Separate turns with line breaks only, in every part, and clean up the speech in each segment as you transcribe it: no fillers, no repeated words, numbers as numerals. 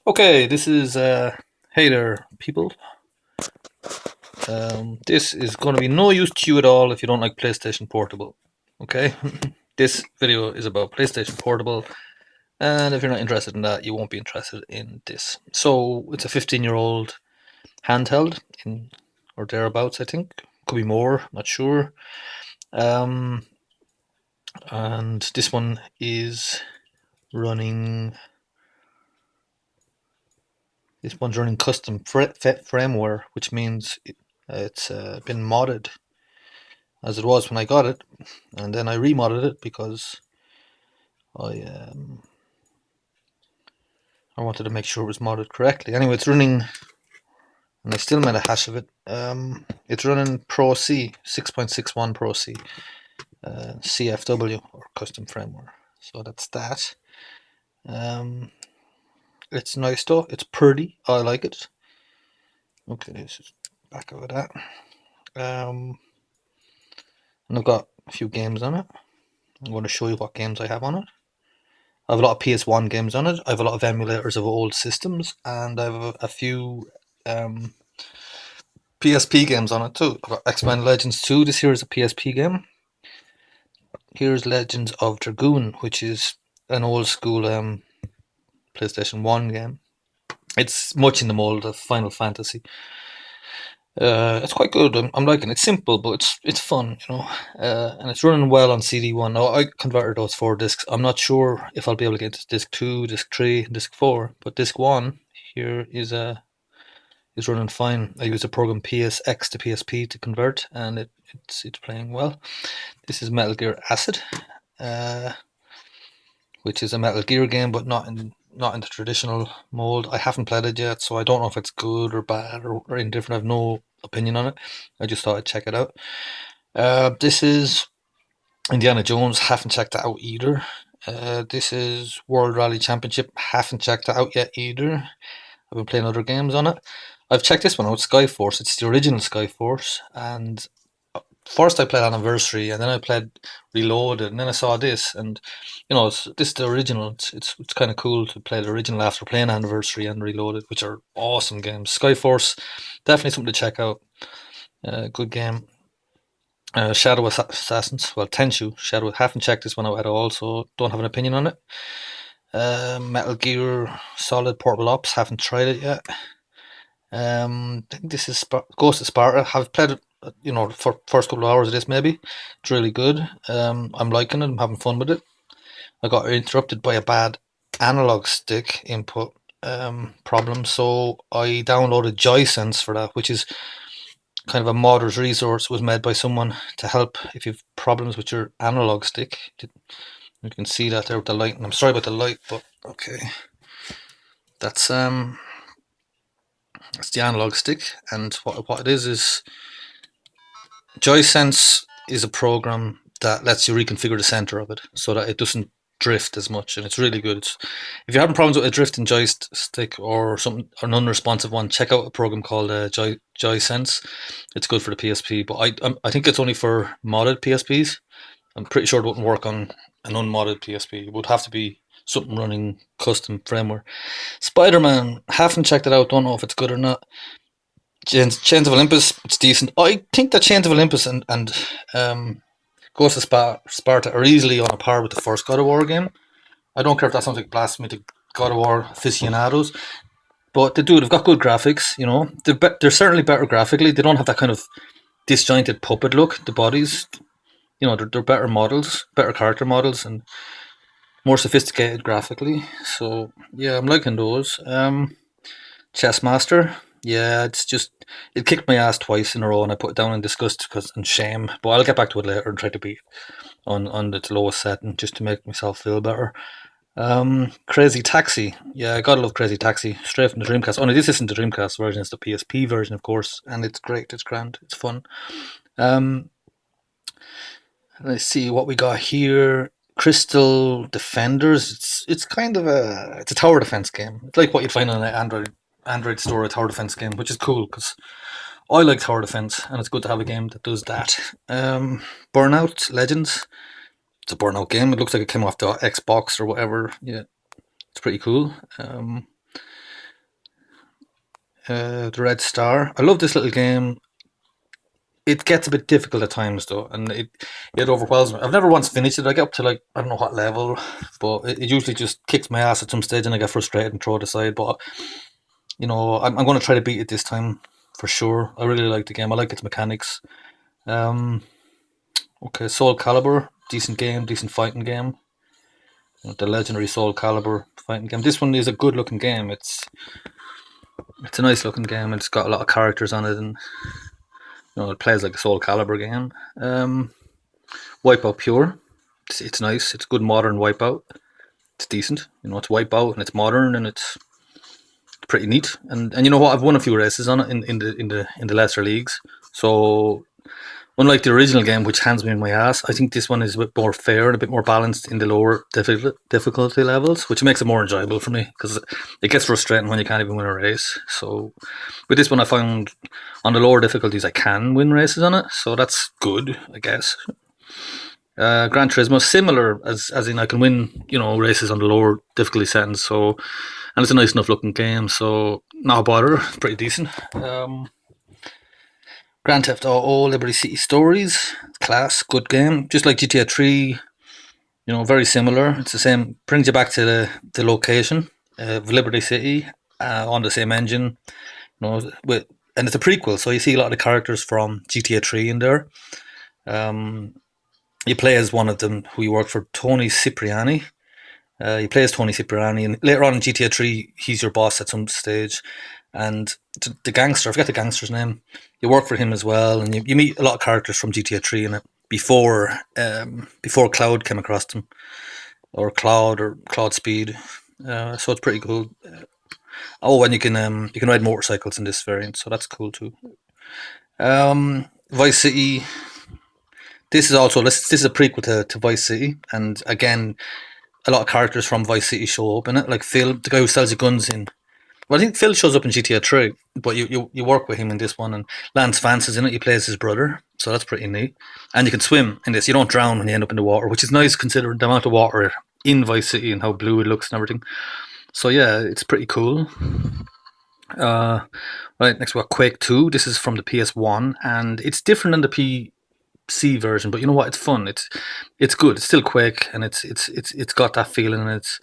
Okay, this is hey there, people. This is going to be no use to you at all if you don't like PlayStation Portable. Okay, this video is about PlayStation Portable, and if you're not interested in that, you won't be interested in this. So it's a 15-year-old handheld in or thereabouts, I think. Could be more, not sure. Um, and this one is running. This one's running custom firmware, which means it's been modded as it was when I got it, and then I remodded it because I um, I wanted to make sure it was modded correctly. Anyway, it's running, and I still made a hash of it. It's running Pro C 6.61 Pro C CFW or custom firmware. So that's that. Um, it's nice though. It's pretty. I like it. Okay, this is back over that. And I've got a few games on it. I'm going to show you what games I have on it. I have a lot of PS1 games on it. I have a lot of emulators of old systems, and I have a few PSP games on it too. I've got X-Men Legends 2. This here is a PSP game. Here's Legends of Dragoon, which is an old school PlayStation 1 game. It's much in the mold of Final Fantasy. It's quite good. I'm liking it. It's simple, but it's fun, and it's running well on CD1. Now I converted those 4 discs. I'm not sure if I'll be able to get to disc 2, disc 3, and disc 4, but disc 1 here is running fine. I use a program PSX to PSP to convert, and it's playing well. This is Metal Gear Acid, uh, which is a Metal Gear game, but not in the traditional mold. I haven't played it yet, so I don't know if it's good or bad or indifferent. I have no opinion on it. I just thought I'd check it out. This is Indiana Jones. Haven't checked it out either. This is World Rally Championship. Haven't checked it out yet either. I've been playing other games on it. I've checked this one out, Skyforce. It's the original Skyforce, and first I played Anniversary, and then I played Reloaded, and then I saw this, and this is the original. It's kind of cool to play the original after playing Anniversary and Reloaded, which are awesome games. Skyforce, definitely something to check out. Good game. Shadow Assassins, well, Tenchu Shadow. Haven't checked this one out at all, so don't have an opinion on it. Metal Gear Solid Portable Ops. Haven't tried it yet. I think this is Ghost of Sparta. Have played it, for first couple of hours of this maybe. It's really good. I'm liking it. I'm having fun with it. I got interrupted by a bad analog stick input problem, so I downloaded JoySense for that, which is kind of a modder's resource. It was made by someone to help if you've problems with your analog stick. You can see that there with the light, and I'm sorry about the light, but okay. That's It's the analog stick, and what it is JoySense is a program that lets you reconfigure the center of it so that it doesn't drift as much, and it's really good. If you're having problems with a drifting joystick or something, or an unresponsive one, check out a program called JoySense. It's good for the PSP, but I think it's only for modded PSPs. I'm pretty sure it wouldn't work on an unmodded PSP. It would have to be something running custom firmware. Spider-Man, haven't checked it out. Don't know if it's good or not. Chains of Olympus, it's decent. I think that Chains of Olympus and Ghost of Sparta are easily on a par with the first God of War game. I don't care if that sounds like blasphemy to God of War aficionados, but they do. They've got good graphics. They're certainly better graphically. They don't have that kind of disjointed puppet look. The bodies, they're better models, better character models, and more sophisticated graphically. So yeah, I'm liking those. Chess Master. Yeah, it kicked my ass twice in a row, and I put it down in disgust and shame. But I'll get back to it later and try to beat on its lowest setting just to make myself feel better. Crazy Taxi. Yeah, I gotta love Crazy Taxi. Straight from the Dreamcast. Only this isn't the Dreamcast version; it's the PSP version, of course, and it's great. It's grand. It's fun. Um, let's see what we got here. Crystal Defenders. It's kind of a tower defense game. It's like what you'd find on an Android store, a tower defense game, which is cool because I like tower defense, and it's good to have a game that does that. Burnout Legends. It's a Burnout game. It looks like it came off the Xbox or whatever. Yeah, it's pretty cool. The Red Star. I love this little game. It gets a bit difficult at times though, and it overwhelms me. I've never once finished it. I get up to like I don't know what level, but it usually just kicks my ass at some stage, and I get frustrated and throw it aside. But I'm going to try to beat it this time for sure. I really like the game. I like its mechanics. Um, okay, Soul Calibur, decent game, decent fighting game. The legendary Soul Calibur fighting game. This one is a good looking game. It's a nice looking game. It's got a lot of characters on it, and it plays like a Soul Calibur game. Wipeout Pure. It's nice. It's good modern Wipeout. It's decent. It's Wipeout and it's modern and it's pretty neat. And you know what? I've won a few races on it in the lesser leagues. So unlike the original game, which hands me in my ass, I think this one is a bit more fair and a bit more balanced in the lower difficulty levels, which makes it more enjoyable for me because it gets frustrating when you can't even win a race. So with this one, I found on the lower difficulties I can win races on it, so that's good, I guess. Gran Turismo, similar as in I can win, races on the lower difficulty settings. So, and it's a nice enough looking game. So, not a bother. It's pretty decent. Grand Theft Auto, Liberty City Stories, class, good game. Just like GTA 3, very similar. It's the same. Brings you back to the location of Liberty City on the same engine. And it's a prequel, so you see a lot of the characters from GTA 3 in there. You play as one of them who you work for, Tony Cipriani. You play as Tony Cipriani, and later on in GTA 3, he's your boss at some stage. And the gangster, I forget the gangster's name, you work for him as well, and you meet a lot of characters from GTA 3 in it before Cloud came across them, or Cloud Speed. So it's pretty cool. And you can ride motorcycles in this variant, so that's cool too. Vice City. This is a prequel to Vice City, and again, a lot of characters from Vice City show up in it, like Phil, the guy who sells you guns in. Well, I think Phil shows up in GTA 3, but you work with him in this one, and Lance Vance is in it. He plays his brother, so that's pretty neat. And you can swim in this. You don't drown when you end up in the water, which is nice considering the amount of water in Vice City and how blue it looks and everything. So yeah, it's pretty cool. Right, next we got Quake 2. This is from the PS1, and it's different than the PC version, but you know what? It's fun. It's good. It's still Quake, and it's got that feeling, and it's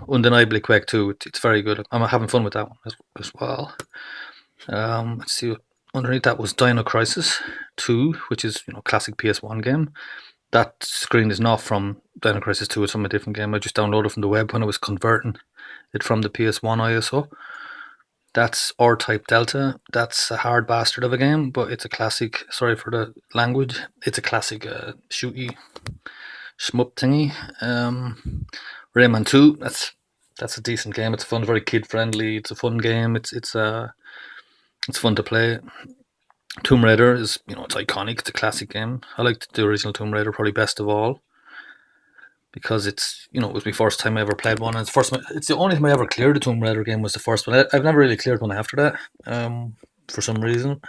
undeniably Quake 2. It's very good. I'm having fun with that one as well. Let's see. Underneath that was Dino Crisis 2, which is classic PS1 game. That screen is not from Dino Crisis 2. It's from a different game. I just downloaded from the web when I was converting it from the PS1 ISO. That's R-Type Delta. That's a hard bastard of a game, but it's a classic. Sorry for the language. It's a classic shooty shmup thingy. Rayman 2. That's a decent game. It's fun, very kid friendly. It's a fun game. It's fun to play. Tomb Raider is it's iconic. It's a classic game. I liked the original Tomb Raider probably best of all, because it was my first time I ever played one. And it's the only time I ever cleared a Tomb Raider game was the first one. I've never really cleared one after that, for some reason.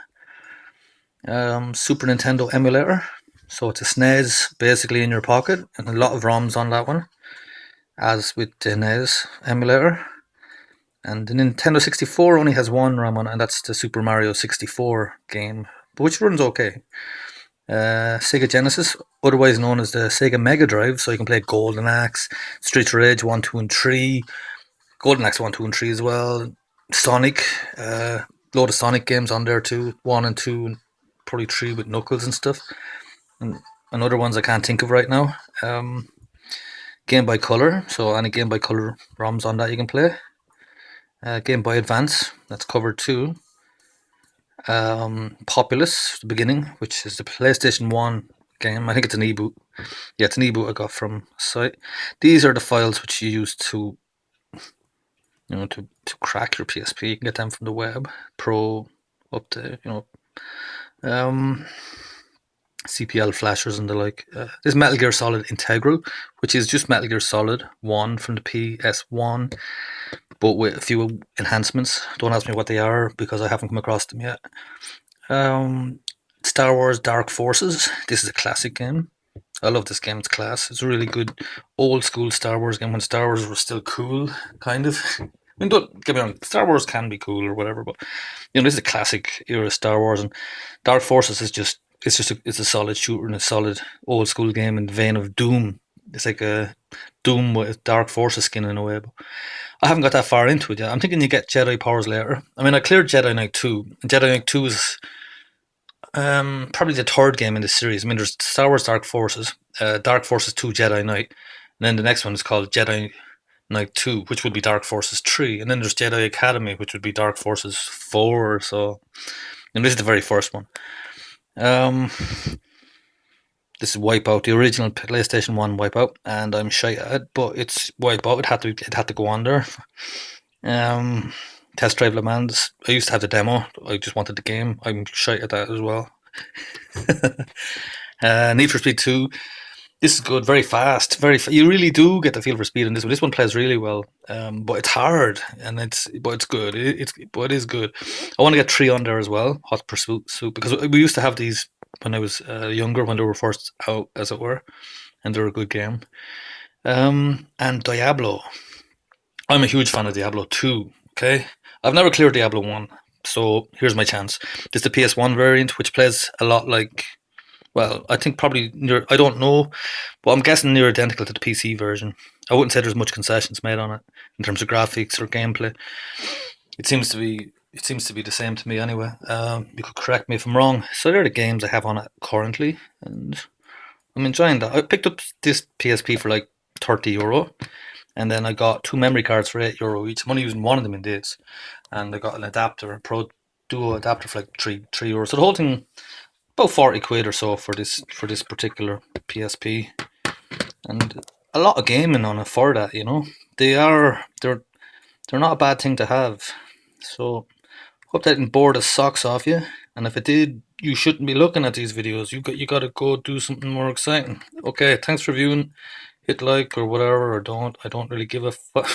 Super Nintendo emulator. So it's a SNES basically in your pocket, and a lot of ROMs on that one, as with the NES emulator. And the Nintendo 64 only has one ROM on it, and that's the Super Mario 64 game, which runs okay. Sega Genesis, otherwise known as the Sega Mega Drive, so you can play Golden Axe, Streets of Rage 1, 2, and 3, Golden Axe 1, 2, and 3 as well, Sonic, load of Sonic games on there too, 1 and 2, and probably 3 with Knuckles and stuff, and other ones I can't think of right now. Game Boy Color, so any Game Boy Color ROMs on that you can play. Game Boy Advance, that's covered too. Populous, the beginning, which is the PlayStation 1 game. I think it's an ebook. Yeah, it's an ebook I got from a site. These are the files which you use to crack your PSP. You can get them from the web. Pro up to CPL flashers and the like. This Metal Gear Solid Integral, which is just Metal Gear Solid 1 from the PS1, but with a few enhancements. Don't ask me what they are because I haven't come across them yet. Star Wars Dark Forces. This is a classic game. I love this game. It's class. It's a really good old school Star Wars game when Star Wars was still cool, kind of. mean, don't get me wrong, Star Wars can be cool or whatever, but this is a classic era Star Wars, and Dark Forces is just it's a solid shooter and a solid old school game in the vein of Doom. It's like a Doom with Dark Forces skin in a way. But I haven't got that far into it yet. I'm thinking you get Jedi powers later. I mean, I cleared Jedi Knight 2. And Jedi Knight 2 is probably the third game in the series. I mean, there's Star Wars Dark Forces 2 Jedi Knight, and then the next one is called Jedi Knight 2, which would be Dark Forces 3, and then there's Jedi Academy, which would be Dark Forces 4. So, and this is the very first one. Um, this is Wipeout, the original PlayStation 1 Wipeout, and I'm shy at it, but it's Wipeout. It had to go on there. Um, Test Drive Le Mans. I used to have the demo. I just wanted the game. I'm shy at that as well. Need for Speed 2. This is good, very fast, You really do get the feel for speed in this one. This one plays really well, but it's hard, and it's good. But it is good. I want to get 3 on there as well, Hot Pursuit, because we used to have these when I was younger, when they were first out, as it were, and they're a good game. And Diablo. I'm a huge fan of Diablo 2. Okay, I've never cleared Diablo 1, so here's my chance. There's the PS1 variant, which plays a lot like, well, I think probably near, I don't know, but I'm guessing near identical to the PC version. I wouldn't say there's much concessions made on it in terms of graphics or gameplay. It seems to be the same to me anyway. You could correct me if I'm wrong. So they're the games I have on it currently, and I'm enjoying that. I picked up this PSP for like €30, and then I got 2 memory cards for €8 each. I'm only using one of them in this, and I got an adapter, a Pro Duo adapter for like three euros. So the whole thing about 40 quid or so for this particular PSP, and a lot of gaming on it for that. They're not a bad thing to have. So hope that didn't bore the socks off you. And if it did, you shouldn't be looking at these videos. You got to go do something more exciting. Okay, thanks for viewing. Hit like or whatever, or don't. I don't really give a fuck.